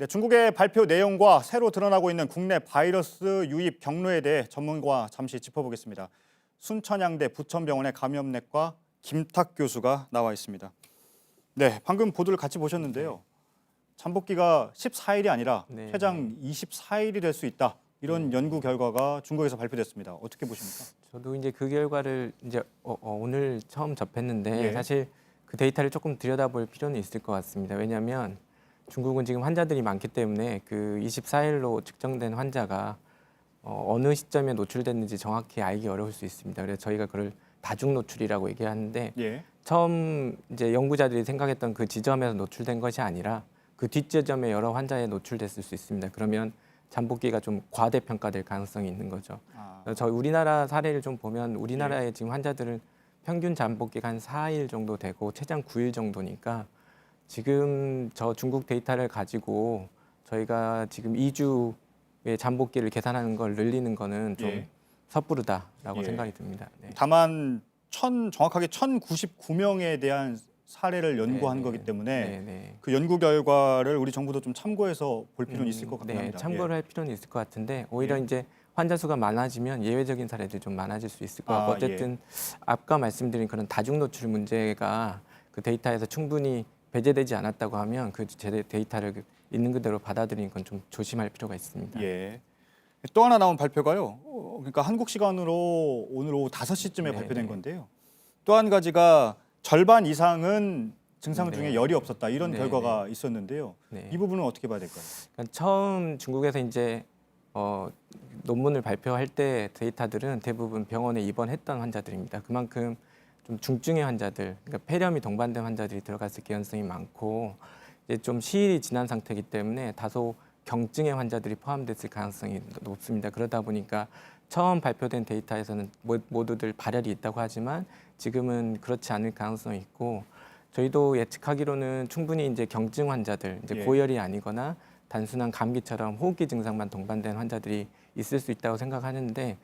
네, 중국의 발표 내용과 새로 드러나고 있는 국내 바이러스 유입 경로에 대해 전문가와 잠시 짚어보겠습니다. 순천향대 부천병원의 감염내과 김탁 교수가 나와 있습니다. 네, 방금 보도를 같이 보셨는데요. 잠복기가 14일이 아니라 최장 24일이 될 수 있다. 이런 연구 결과가 중국에서 발표됐습니다. 어떻게 보십니까? 저도 이제 그 결과를 이제 오늘 처음 접했는데 예. 사실 그 데이터를 조금 들여다볼 필요는 있을 것 같습니다. 왜냐하면 중국은 지금 환자들이 많기 때문에 그 24일로 측정된 환자가 어느 시점에 노출됐는지 정확히 알기 어려울 수 있습니다. 그래서 저희가 그걸 다중 노출이라고 얘기하는데 예. 처음 이제 연구자들이 생각했던 그 지점에서 노출된 것이 아니라 그 뒷지점에 여러 환자에 노출됐을 수 있습니다. 그러면 잠복기가 좀 과대평가될 가능성이 있는 거죠. 저희 우리나라 사례를 좀 보면 우리나라의 지금 환자들은 평균 잠복기가 한 4일 정도 되고 최장 9일 정도니까 지금 저 중국 데이터를 가지고 저희가 지금 2주의 잠복기를 계산하는 걸 늘리는 거는 좀 섣부르다라고 생각이 듭니다. 네. 다만 정확하게 1,099명에 대한 사례를 연구한 네, 거기 때문에 네. 그 연구 결과를 우리 정부도 좀 참고해서 볼 필요는 있을 것 같긴 네, 합니다. 참고를 할 필요는 있을 것 같은데 오히려 이제 환자 수가 많아지면 예외적인 사례들이 좀 많아질 수 있을 것 같고 어쨌든 아까 말씀드린 그런 다중 노출 문제가 그 데이터에서 충분히 배제되지 않았다고 하면 그 데이터를 있는 그대로 받아들이는 건 좀 조심할 필요가 있습니다. 예. 또 하나 나온 발표가요. 그러니까 한국 시간으로 오늘 오후 5시쯤에 발표된 건데요. 또 한 가지가 절반 이상은 증상 중에 열이 없었다. 이런 결과가 있었는데요. 이 부분은 어떻게 봐야 될까요? 그러니까 처음 중국에서 이제 논문을 발표할 때 데이터들은 대부분 병원에 입원했던 환자들입니다. 그만큼 좀 중증의 환자들, 그러니까 폐렴이 동반된 환자들이 들어갔을 개연성이 많고 이제 좀 시일이 지난 상태이기 때문에 다소 경증의 환자들이 포함됐을 가능성이 높습니다. 그러다 보니까 처음 발표된 데이터에서는 모두들 발열이 있다고 하지만 지금은 그렇지 않을 가능성이 있고 저희도 예측하기로는 충분히 이제 경증 환자들, 이제 고열이 아니거나 단순한 감기처럼 호흡기 증상만 동반된 환자들이 있을 수 있다고 생각하는데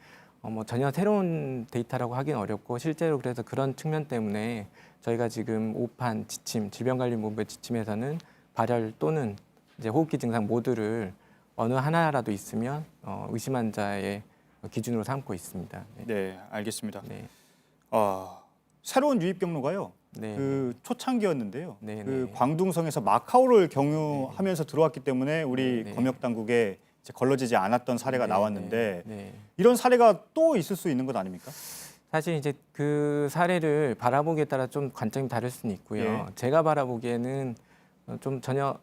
뭐 전혀 새로운 데이터라고 하긴 어렵고 실제로 그래서 그런 측면 때문에 저희가 지금 오판 지침, 질병관리본부의 지침에서는 발열 또는 이제 호흡기 증상 모두를 어느 하나라도 있으면 의심 환자의 기준으로 삼고 있습니다. 네, 알겠습니다. 네. 새로운 유입 경로가요. 네. 그 초창기였는데요. 네, 그 네. 광둥성에서 마카오를 경유하면서 들어왔기 때문에 우리 검역 당국에 이제 걸러지지 않았던 사례가 나왔는데 이런 사례가 또 있을 수 있는 것 아닙니까? 사실 이제 그 사례를 바라보기에 따라 좀 관점이 다를 수는 있고요. 제가 바라보기에는 좀 전혀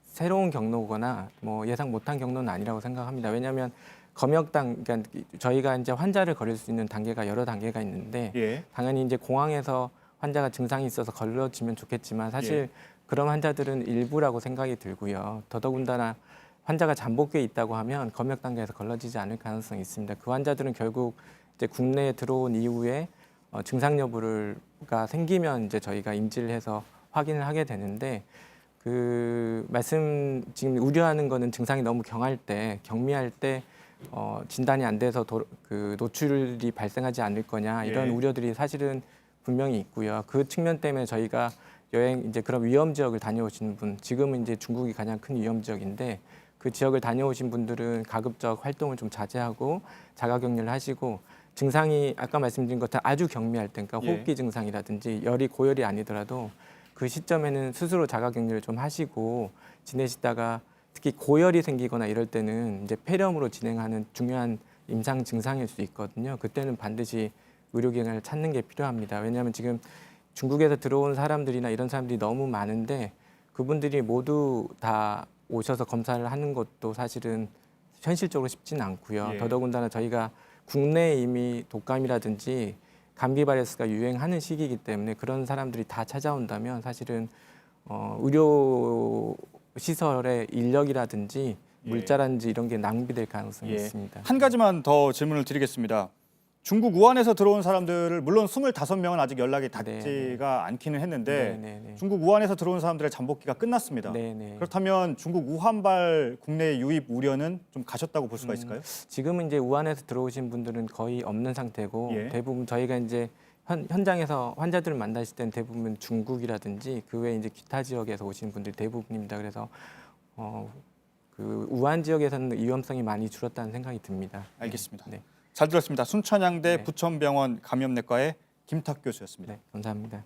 새로운 경로거나 뭐 예상 못한 경로는 아니라고 생각합니다. 왜냐하면 검역당, 그러니까 저희가 이제 환자를 거릴 수 있는 단계가 여러 단계가 있는데 당연히 이제 공항에서 환자가 증상이 있어서 걸러지면 좋겠지만 사실 그런 환자들은 일부라고 생각이 들고요. 더더군다나 환자가 잠복기에 있다고 하면 검역 단계에서 걸러지지 않을 가능성이 있습니다. 그 환자들은 결국 이제 국내에 들어온 이후에 증상 여부가 생기면 이제 저희가 인지를 해서 확인을 하게 되는데 그 말씀 지금 우려하는 거는 증상이 너무 경미할 때 진단이 안 돼서 그 노출이 발생하지 않을 거냐 이런 우려들이 사실은 분명히 있고요. 그 측면 때문에 저희가 이제 그런 위험 지역을 다녀오신 분, 지금은 이제 중국이 가장 큰 위험 지역인데 그 지역을 다녀오신 분들은 가급적 활동을 좀 자제하고 자가격리를 하시고 증상이 아까 말씀드린 것처럼 아주 경미할 때, 그러니까 호흡기 증상이라든지 열이 고열이 아니더라도 그 시점에는 스스로 자가격리를 좀 하시고 지내시다가 특히 고열이 생기거나 이럴 때는 이제 폐렴으로 진행하는 중요한 임상 증상일 수 있거든요. 그때는 반드시 의료기관을 찾는 게 필요합니다. 왜냐하면 지금 중국에서 들어온 사람들이나 이런 사람들이 너무 많은데 그분들이 모두 다 오셔서 검사를 하는 것도 사실은 현실적으로 쉽지는 않고요. 더더군다나 저희가 국내에 이미 독감이라든지 감기 바이러스가 유행하는 시기이기 때문에 그런 사람들이 다 찾아온다면 사실은 의료 시설의 인력이라든지 물자라든지 이런 게 낭비될 가능성이 있습니다. 한 가지만 더 질문을 드리겠습니다. 중국 우한에서 들어온 사람들을 물론 25명은 아직 연락이 닿지가 않기는 했는데 중국 우한에서 들어온 사람들의 잠복기가 끝났습니다. 그렇다면 중국 우한발 국내 유입 우려는 좀 가셨다고 볼 수가 있을까요? 지금은 이제 우한에서 들어오신 분들은 거의 없는 상태고 대부분 저희가 이제 현장에서 환자들을 만나실 때는 대부분 중국이라든지 그 외에 이제 기타 지역에서 오신 분들이 대부분입니다. 그래서 그 우한 지역에서는 위험성이 많이 줄었다는 생각이 듭니다. 알겠습니다. 네. 잘 들었습니다. 순천향대 네. 부천병원 감염내과의 김탁 교수였습니다. 네, 감사합니다.